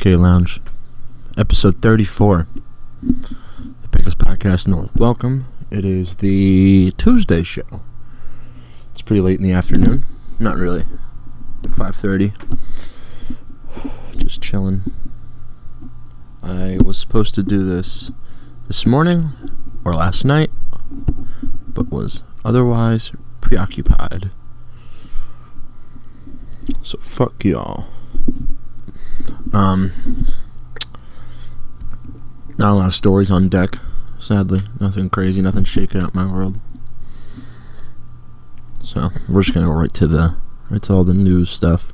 JFK Lounge, episode 34, the biggest podcast in the world. Welcome. It is the Tuesday show. It's pretty late in the afternoon. Not really. Like 5:30. Just chilling. I was supposed to do this morning or last night, but was otherwise preoccupied. So fuck y'all. Not a lot of stories on deck, sadly. Nothing crazy, nothing shaking up my world. So we're just gonna go right to all the news stuff.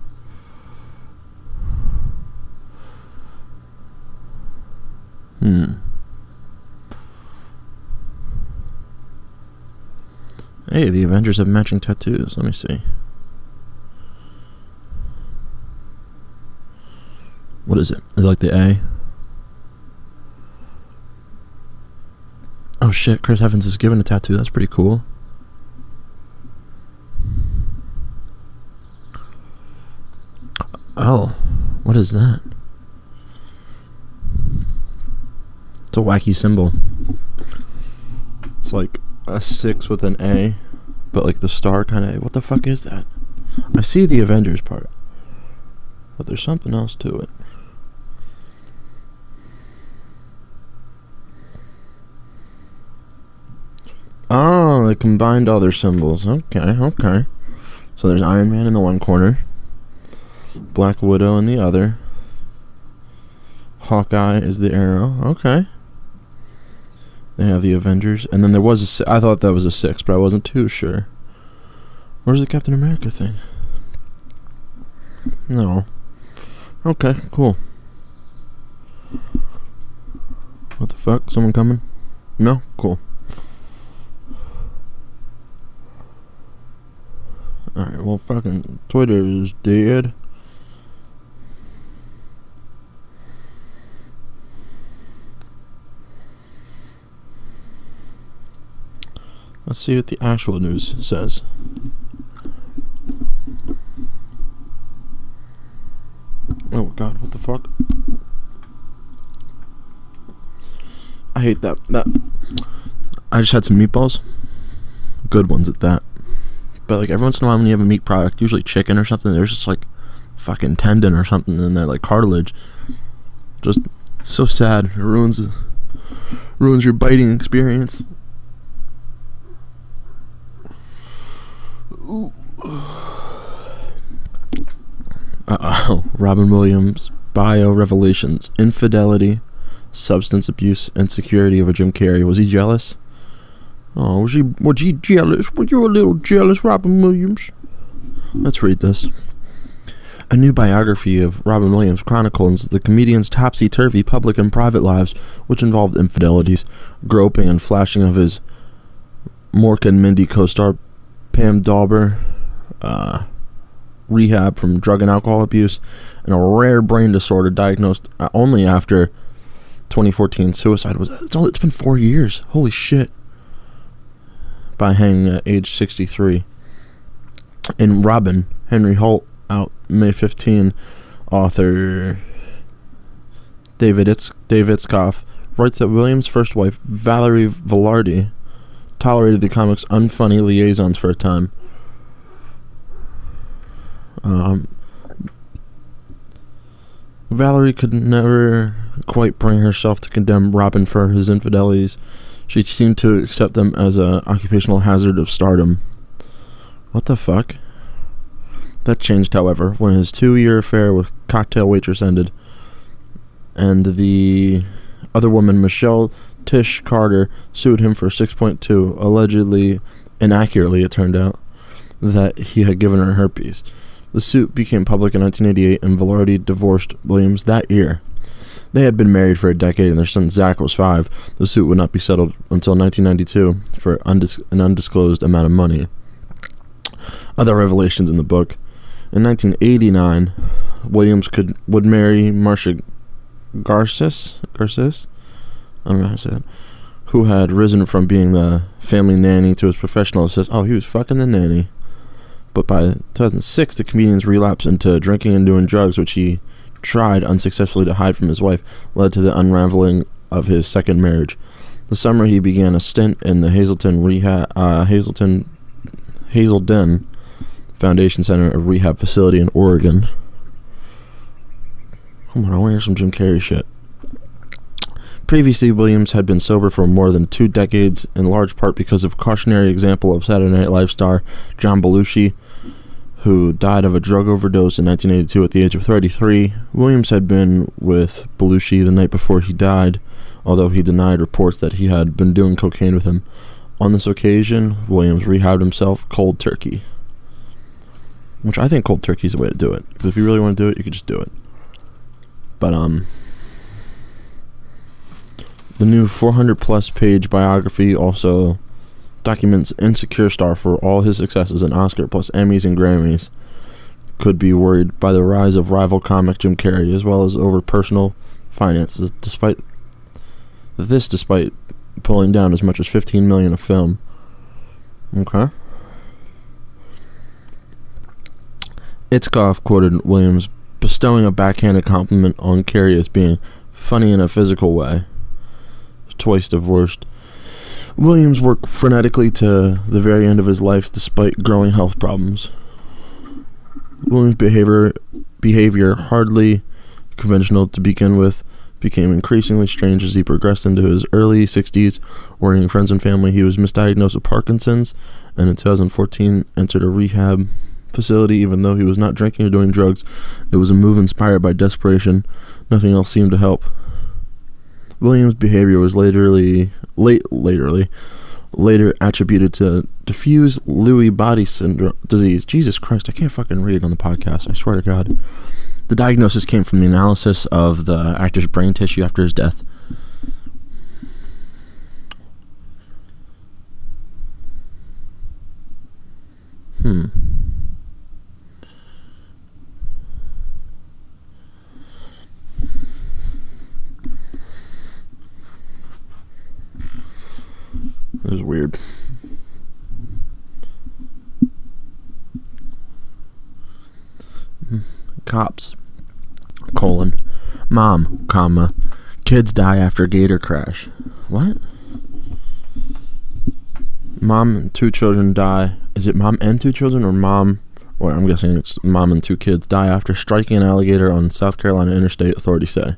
Hey, the Avengers have matching tattoos. Let me see. What is it? Is it like the A? Oh shit, Chris Evans is given a tattoo. That's pretty cool. Oh, what is that? It's a wacky symbol. It's like a 6 with an A, but like the star kind of. What the fuck is that? I see the Avengers part, but there's something else to it. Oh, they combined all their symbols. Okay. So there's Iron Man in the one corner, Black Widow in the other, Hawkeye is the arrow. Okay. They have the Avengers, and then there was I thought that was a 6, but I wasn't too sure. Where's the Captain America thing? No. Okay, cool. What the fuck? Someone coming? No? Cool. Alright, well, fucking Twitter is dead. Let's see what the actual news says. Oh god, what the fuck? I hate that. I just had some meatballs. Good ones at that. But like every once in a while when you have a meat product, usually chicken or something, there's just like fucking tendon or something in there, like cartilage. Just so sad. It ruins your biting experience. Robin Williams bio revelations: infidelity, substance abuse, insecurity over Jim Carrey. Was he jealous? Oh, was he jealous? Were you a little jealous, Robin Williams? Let's read this. A new biography of Robin Williams chronicles the comedian's topsy-turvy public and private lives, which involved infidelities, groping and flashing of his Mork and Mindy co-star Pam Dauber, rehab from drug and alcohol abuse, and a rare brain disorder diagnosed only after 2014 suicide. It's been 4 years. Holy shit. By hanging at age 63. In Robin, Henry Holt, out May 15, author David Itzkoff writes that Williams' first wife, Valerie Velarde, tolerated the comic's unfunny liaisons for a time. Valerie could never quite bring herself to condemn Robin for his infidelities. She seemed to accept them as an occupational hazard of stardom. What the fuck? That changed, however, when his 2-year affair with cocktail waitress ended, and the other woman, Michelle Tish Carter, sued him for 6.2, allegedly, inaccurately it turned out, that he had given her herpes. The suit became public in 1988, and Velarde divorced Williams that year. They had been married for a decade, and their son Zach was 5. The suit would not be settled until 1992 for an undisclosed amount of money. Other revelations in the book. In 1989, Williams would marry Marcia Garces? I don't know how to say that. Who had risen from being the family nanny to his professional assistant. Oh, he was fucking the nanny. But by 2006, the comedian's relapsed into drinking and doing drugs, which he tried unsuccessfully to hide from his wife led to the unraveling of his second marriage. The summer he began a stint in the Hazelden Foundation Center, a rehab facility in Oregon. Come on, I want to hear some Jim Carrey shit. Previously, Williams had been sober for more than 2 decades, in large part because of cautionary example of Saturday Night Live star John Belushi, who died of a drug overdose in 1982 at the age of 33. Williams had been with Belushi the night before he died, although he denied reports that he had been doing cocaine with him. On this occasion, Williams rehabbed himself cold turkey. Which I think cold turkey is the way to do it. Because if you really want to do it, you could just do it. But, the new 400-plus page biography also documents insecure star for all his successes in Oscar plus Emmys and Grammys could be worried by the rise of rival comic Jim Carrey, as well as over personal finances, despite pulling down as much as $15 million a film. Okay. Itzkoff quoted Williams bestowing a backhanded compliment on Carrey as being funny in a physical way. Twice divorced, Williams worked frenetically to the very end of his life despite growing health problems. Williams' behavior, hardly conventional to begin with, became increasingly strange as he progressed into his early 60s. Worrying friends and family, he was misdiagnosed with Parkinson's, and in 2014 entered a rehab facility. Even though he was not drinking or doing drugs, it was a move inspired by desperation. Nothing else seemed to help. Williams' behavior was later attributed to diffuse Lewy body syndrome disease. Jesus Christ, I can't fucking read on the podcast, I swear to God. The diagnosis came from the analysis of the actor's brain tissue after his death. It was weird. Cops, mom, kids die after gator crash. What? Mom and 2 children die. Is it mom and 2 children or mom? Well, I'm guessing it's mom and 2 kids die after striking an alligator on South Carolina interstate, authorities say.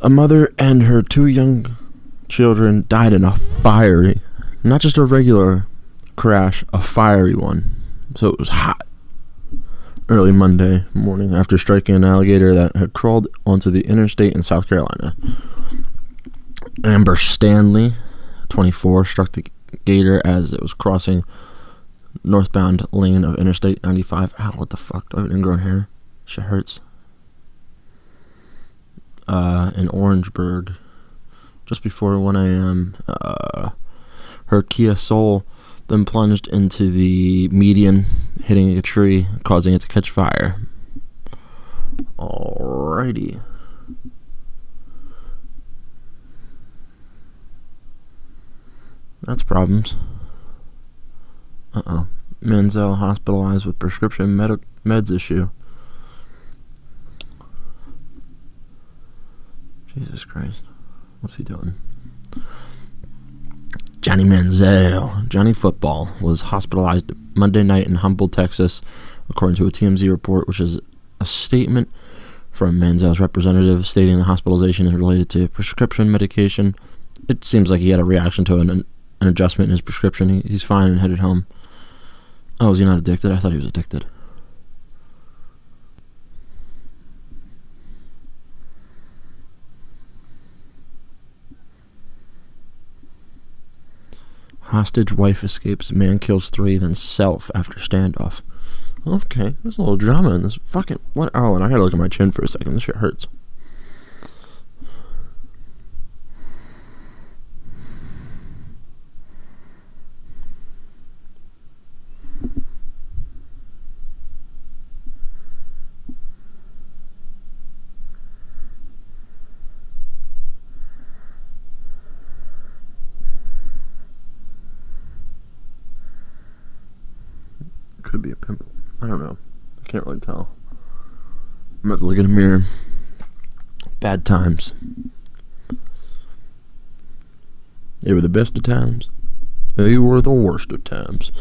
A mother and her 2 young children died in a fiery, not just a regular crash, a fiery one. So it was hot. Early Monday morning after striking an alligator that had crawled onto the interstate in South Carolina. Amber Stanley, 24, struck the gator as it was crossing northbound lane of Interstate 95. Ow, what the fuck? Do I have ingrown hair? Shit hurts. In Orangeburg, just before 1 a.m. Her Kia Soul then plunged into the median, hitting a tree, causing it to catch fire. Alrighty. That's problems. Menzel hospitalized with prescription meds issue. Jesus Christ. What's he doing? Johnny Manziel, Johnny Football, was hospitalized Monday night in Humboldt, Texas, according to a TMZ report, which is a statement from Manziel's representative stating the hospitalization is related to prescription medication. It seems like he had a reaction to an adjustment in his prescription. He's fine and headed home. Oh, is he not addicted? I thought he was addicted. Hostage wife escapes, man kills 3, then self after standoff. Okay, there's a little drama in this. Fucking what? Oh, and I gotta look at my chin for a second. This shit hurts. Could be a pimple. I don't know. I can't really tell. I'm about to look in the mirror. Bad times. They were the best of times. They were the worst of times.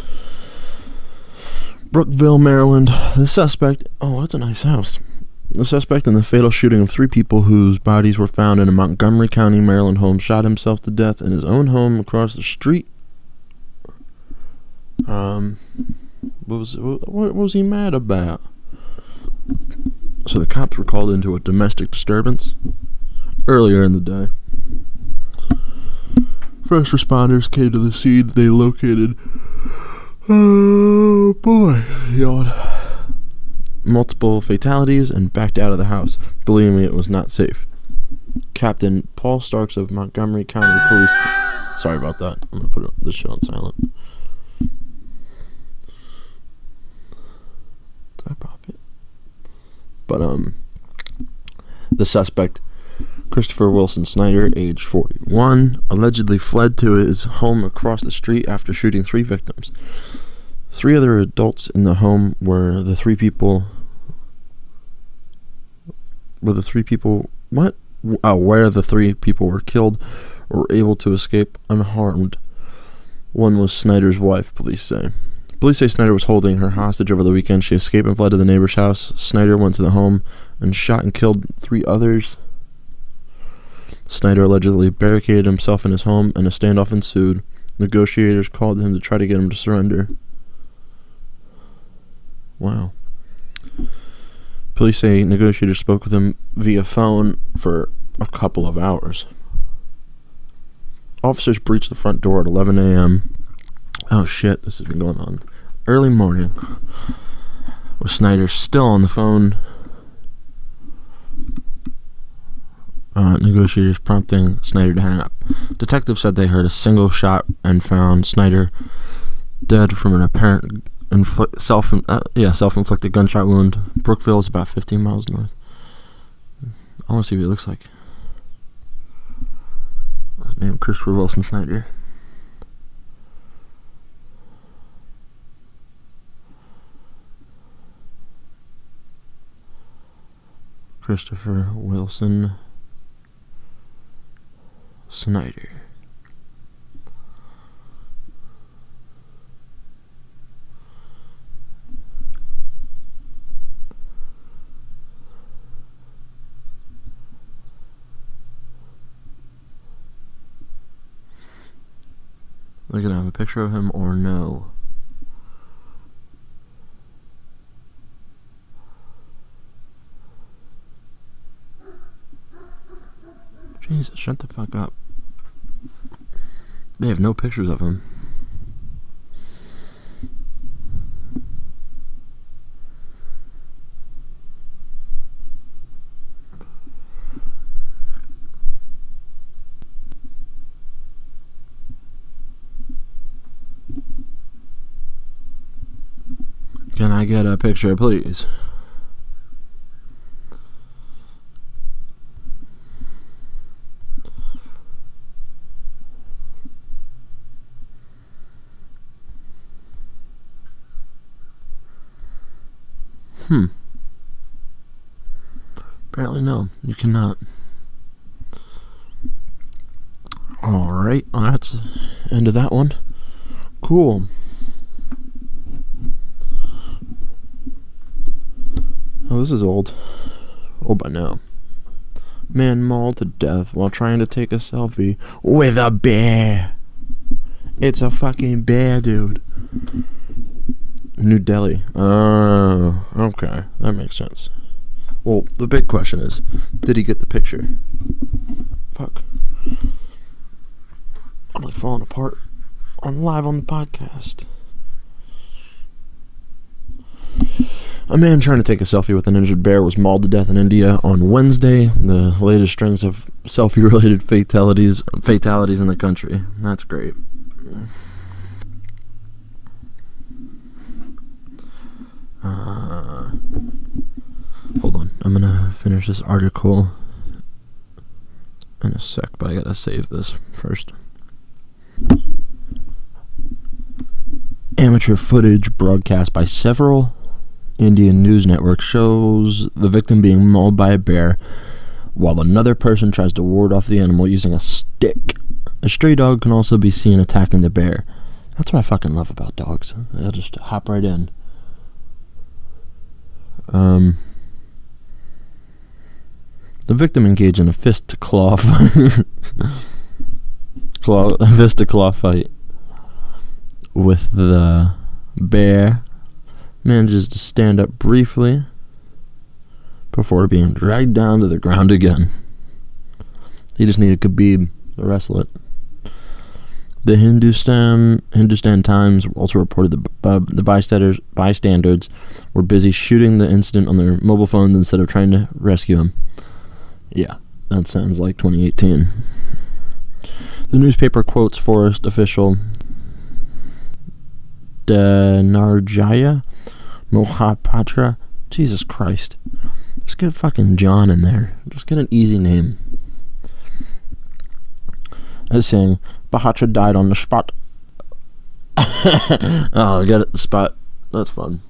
Brookville, Maryland. The suspect... Oh, that's a nice house. The suspect in the fatal shooting of 3 people whose bodies were found in a Montgomery County, Maryland home shot himself to death in his own home across the street. What was he mad about? So the cops were called into a domestic disturbance earlier in the day. First responders came to the scene. They located... Oh boy, yawned. Multiple fatalities and backed out of the house, believing it was not safe. Captain Paul Starks of Montgomery County Police... Sorry about that. I'm going to put this shit on silent. Did I pop it? But, the suspect, Christopher Wilson Snyder, age 41, allegedly fled to his home across the street after shooting 3 victims. 3 other adults in the home were the 3 people... where the 3 people were killed were able to escape unharmed. One was Snyder's wife, police say. Police say Snyder was holding her hostage over the weekend. She escaped and fled to the neighbor's house. Snyder went to the home and shot and killed 3 others. Snyder allegedly barricaded himself in his home and a standoff ensued. Negotiators called him to try to get him to surrender. Wow. Police say negotiators spoke with him via phone for a couple of hours. Officers breached the front door at 11 a.m. Oh shit, this has been going on. Early morning. With Snyder still on the phone. Negotiators prompting Snyder to hang up. Detectives said they heard a single shot and found Snyder dead from an apparent self-inflicted gunshot wound. Brookville is about 15 miles north. I want to see what he looks like. His name Christopher Wilson Snyder. Christopher Wilson Snyder. Are they gonna have a picture of him or no? Jesus, shut the fuck up. They have no pictures of him. Can I get a picture, please? Apparently no, you cannot. Alright, well, that's the end of that one. Cool. Oh, this is old. Old by now. Man mauled to death while trying to take a selfie with a bear. It's a fucking bear, dude. New Delhi. Oh, okay. That makes sense. Well, the big question is, did he get the picture? Fuck. I'm like falling apart. I'm live on the podcast. A man trying to take a selfie with an injured bear was mauled to death in India on Wednesday. The latest strings of selfie-related fatalities in the country. That's great. Hold on. I'm gonna finish this article in a sec, but I gotta save this first. Amateur footage broadcast by several Indian news network shows the victim being mauled by a bear while another person tries to ward off the animal using a stick. A stray dog can also be seen attacking the bear. That's what I fucking love about dogs. They'll just hop right in. The victim engaged in a fist-to-claw fight with the bear. Manages to stand up briefly before being dragged down to the ground again. He just needed Khabib to wrestle it. The Hindustan Times also reported the bystanders were busy shooting the incident on their mobile phones instead of trying to rescue him. Yeah, that sounds like 2018. The newspaper quotes forest official Dhanarjaya Mohapatra. Jesus Christ. Just get fucking John in there. Just get an easy name. As saying, Bahatra died on the spot. Oh, I got it, the spot. That's fun.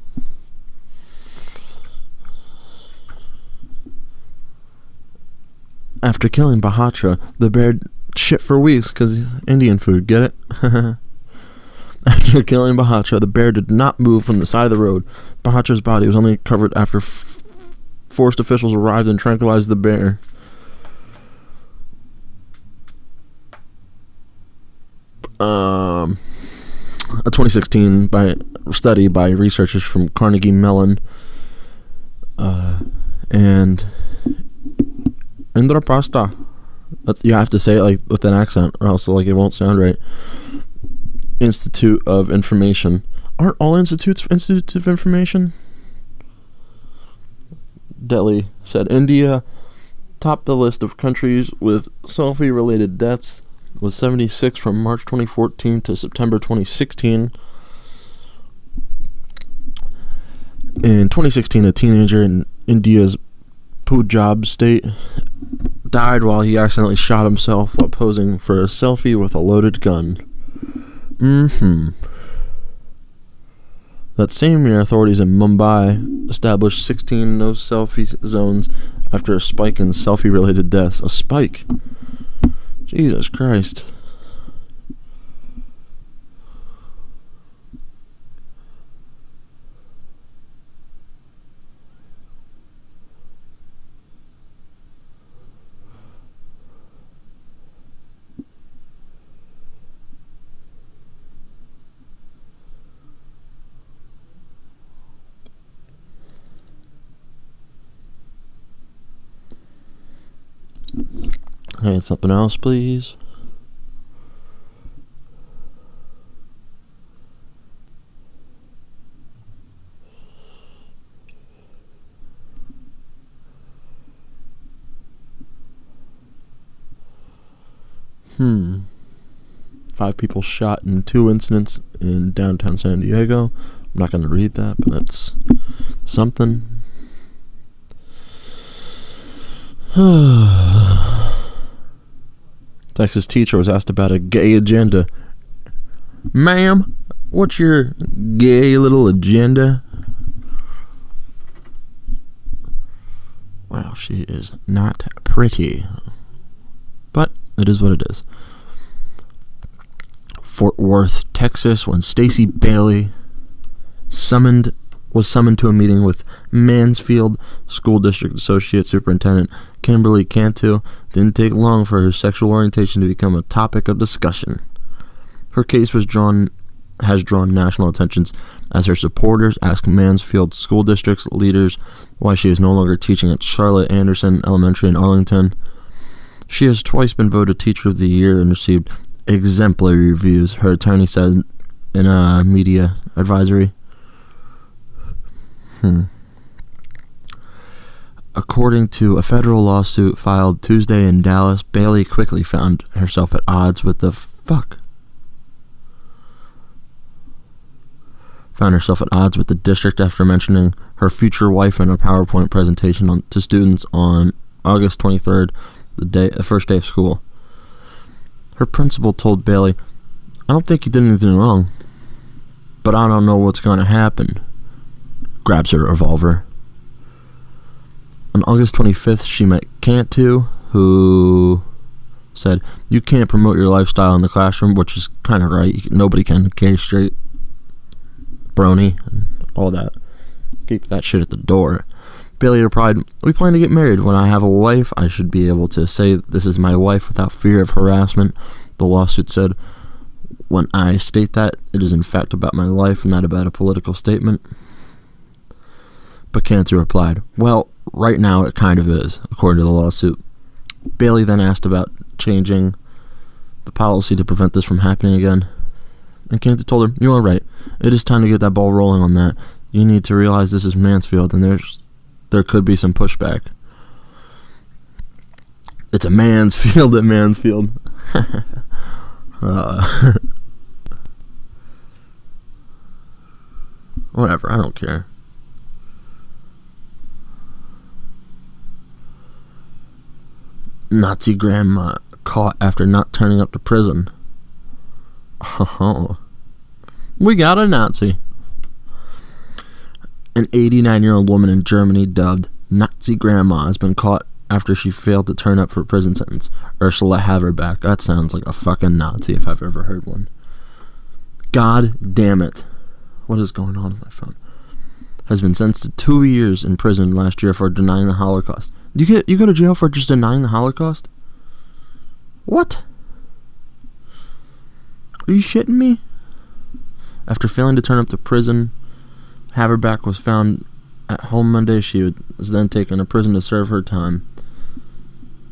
After killing Bahatra, the bear shit for weeks because Indian food, get it? After killing Bahatra, the bear did not move from the side of the road. Bahatra's body was only covered after forest officials arrived and tranquilized the bear. A 2016 study by researchers from Carnegie Mellon and Indraprastha. You have to say it like with an accent, or else like it won't sound right. Institute of Information. Aren't all institutes of information? Delhi said India topped the list of countries with selfie-related deaths, with 76 from March 2014 to September 2016. In 2016, a teenager in India's Punjab state died while he accidentally shot himself while posing for a selfie with a loaded gun. That same year, authorities in Mumbai established 16 no-selfie zones after a spike in selfie-related deaths. A spike? Jesus Christ. Hey, something else, please. Five people shot in 2 incidents in downtown San Diego. I'm not going to read that, but that's something. Texas teacher was asked about a gay agenda. Ma'am, what's your gay little agenda? Wow, she is not pretty. But it is what it is. Fort Worth, Texas, when Stacy Bailey was summoned to a meeting with Mansfield School District Associate Superintendent Kimberly Cantu, didn't take long for her sexual orientation to become a topic of discussion. Her case has drawn national attention as her supporters ask Mansfield School District's leaders why she is no longer teaching at Charlotte Anderson Elementary in Arlington. She has twice been voted Teacher of the Year and received exemplary reviews, her attorney said in a media advisory. According to a federal lawsuit filed Tuesday in Dallas, Bailey quickly found herself at odds with the district after mentioning her future wife in a PowerPoint presentation to students on August 23rd, the first day of school. Her principal told Bailey, "I don't think you did anything wrong, but I don't know what's going to happen. grabs her revolver. On August 25th, she met Cantu, who said, "You can't promote your lifestyle in the classroom," which is kind of right. Nobody can. Gay, straight, brony, and all that. Keep that shit at the door. Bailey replied, "We plan to get married. When I have a wife, I should be able to say this is my wife without fear of harassment." The lawsuit said, "When I state that, it is in fact about my life, not about a political statement." But Cantu replied, "Well, right now it kind of is," according to the lawsuit. Bailey then asked about changing the policy to prevent this from happening again. And Cantu told her, "You are right. It is time to get that ball rolling on that. You need to realize this is Mansfield, and there could be some pushback." It's a man's field at Mansfield. Whatever, I don't care. Nazi grandma caught after not turning up to prison. Oh, we got a Nazi. An 89-year-old woman in Germany dubbed Nazi grandma has been caught after she failed to turn up for a prison sentence. Ursula Haverback. That sounds like a fucking Nazi if I've ever heard one. God damn it. What is going on with my phone? Has been sentenced to 2 years in prison last year for denying the Holocaust. You go to jail for just denying the Holocaust? What? Are you shitting me? After failing to turn up to prison, Haverback was found at home Monday. She was then taken to prison to serve her time.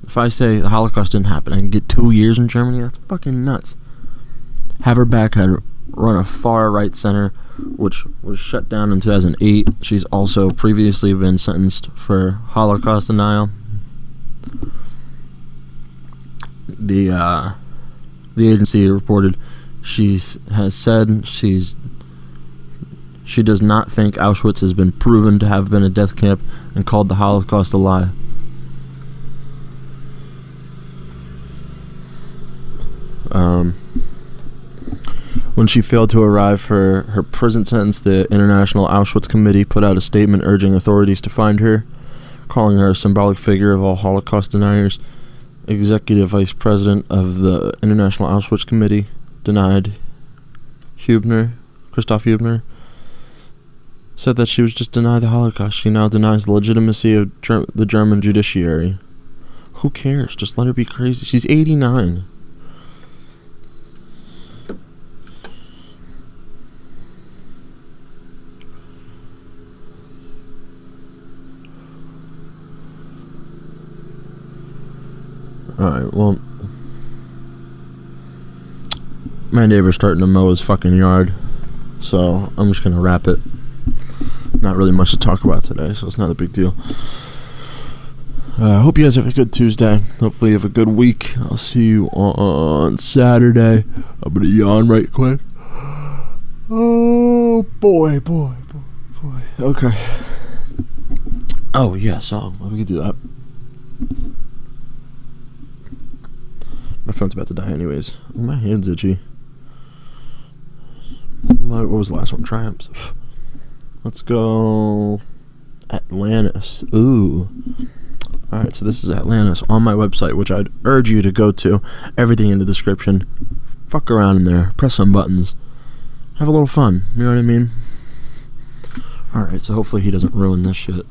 If I say the Holocaust didn't happen, I can get 2 years in Germany? That's fucking nuts. Haverback had run a far-right center, which was shut down in 2008. She's also previously been sentenced for Holocaust denial. The agency reported she has said she does not think Auschwitz has been proven to have been a death camp and called the Holocaust a lie. When she failed to arrive for her prison sentence, the International Auschwitz Committee put out a statement urging authorities to find her, calling her a symbolic figure of all Holocaust deniers. Executive Vice President of the International Auschwitz Committee denied Christoph Hübner, said that she was just denied the Holocaust. She now denies the legitimacy of the German judiciary. Who cares? Just let her be crazy. She's 89. Alright, well, my neighbor's starting to mow his fucking yard, so I'm just gonna wrap it. Not really much to talk about today, so it's not a big deal. I hope you guys have a good Tuesday. Hopefully you have a good week. I'll see you on Saturday. I'm gonna yawn right quick. Oh, boy. Okay. Oh, yeah, song. We can do that. My phone's about to die anyways. My hand's itchy. What was the last one? Triumphs. Let's go Atlantis. Ooh. Alright, so this is Atlantis on my website, which I'd urge you to go to. Everything in the description. Fuck around in there. Press some buttons. Have a little fun. You know what I mean? Alright, so hopefully he doesn't ruin this shit.